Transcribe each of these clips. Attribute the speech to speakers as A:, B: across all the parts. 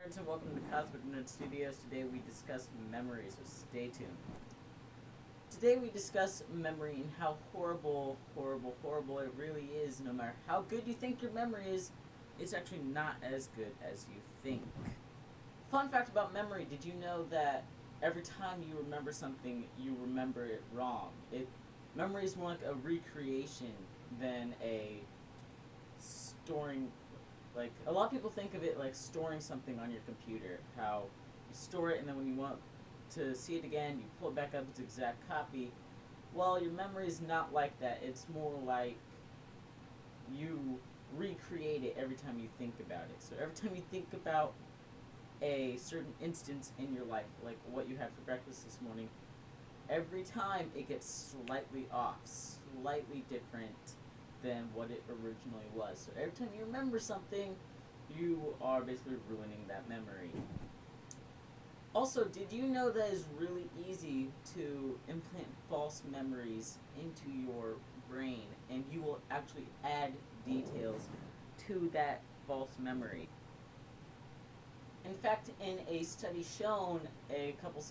A: Nerds and welcome to Cosmic Nerd Studios. Today we discuss memory, so stay tuned. Today we discuss memory and how horrible it really is. No matter how good you think your memory is, it's actually not as good as you think. Fun fact about memory, did you know that every time you remember something, you remember it wrong? Memory is more like a recreation than a storing. Like, a lot of people think of it like storing something on your computer, how you store it and then when you want to see it again, you pull it back up, it's an exact copy. Well, your memory is not like that. It's more like you recreate it every time you think about it. So every time you think about a certain instance in your life, like what you had for breakfast this morning, every time it gets slightly off, slightly different than what it originally was. So every time you remember something, you are basically ruining that memory. Also, did you know that it's really easy to implant false memories into your brain, and you will actually add details to that false memory? In fact, in a study shown, a couple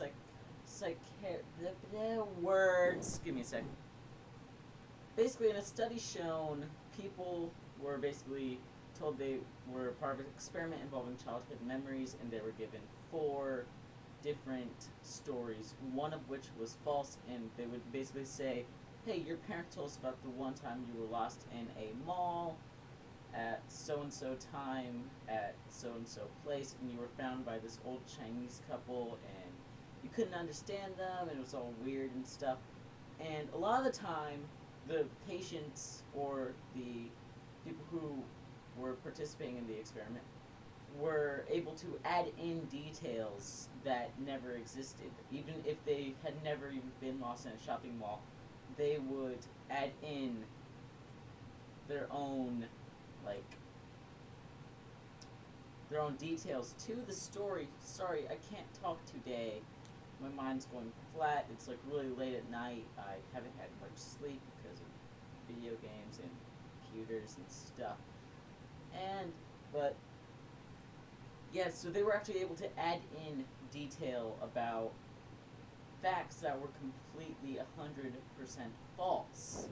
A: words, give me a second. Basically, in a study shown, people were basically told they were part of an experiment involving childhood memories, and they were given 4 different stories, one of which was false, and they would basically say, hey, your parents told us about the one time you were lost in a mall at so-and-so time at so-and-so place, and you were found by this old Chinese couple, and you couldn't understand them, and it was all weird and stuff. And a lot of the time, the patients or the people who were participating in the experiment were able to add in details that never existed. Even if they had never even been lost in a shopping mall, they would add in their own, their own details to the story. Sorry, I can't talk today. My mind's going flat. It's like really late at night. I haven't had much sleep because of video games and computers and stuff. But yeah, so they were actually able to add in detail about facts that were completely 100% false.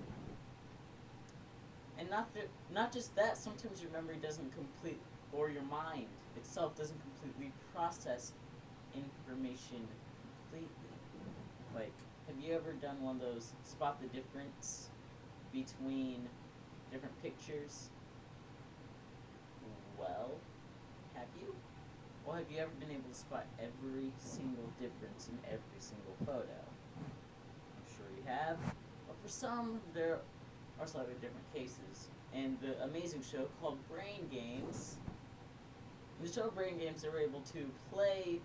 A: And not just that, sometimes your memory doesn't complete, or your mind itself doesn't completely process information completely. Like, have you ever done one of those spot the difference between different pictures? Well, have you? Well, have you ever been able to spot every single difference in every single photo? I'm sure you have. But for some, there are slightly different cases. And the amazing show called Brain Games, in the show Brain Games, they were able to play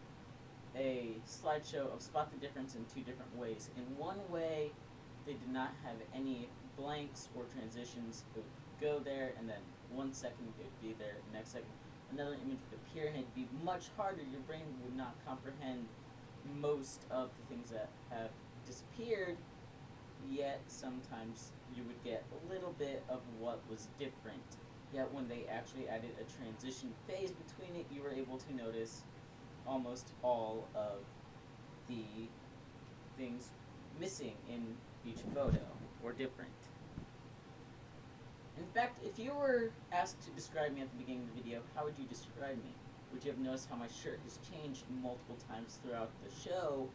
A: a slideshow of spot the difference in 2 different ways. In one way, they did not have any blanks or transitions. It would go there, and then 1 second it would be there, the next second another image would appear, and it'd be much harder. Your brain would not comprehend most of the things that have disappeared, yet sometimes you would get a little bit of what was different. Yet when they actually added a transition phase between it, you were able to notice almost all of the things missing in each photo or different. In fact, if you were asked to describe me at the beginning of the video, how would you describe me? Would you have noticed how my shirt has changed multiple times throughout the show?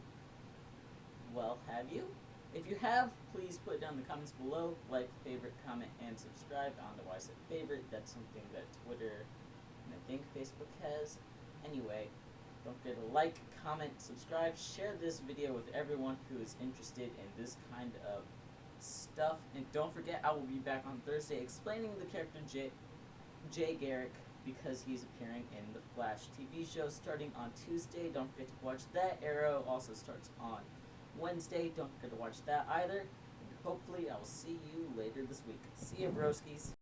A: Well, have you? If you have, please put it down in the comments below. Like, favorite, comment, and subscribe. I don't know why I said favorite. That's something that Twitter and I think Facebook has. Anyway, don't forget to like, comment, subscribe, share this video with everyone who is interested in this kind of stuff. And don't forget, I will be back on Thursday explaining the character Jay Garrick, because he's appearing in the Flash TV show starting on Tuesday. Don't forget to watch that. Arrow also starts on Wednesday. Don't forget to watch that either. And hopefully I will see you later this week. See ya, broskies.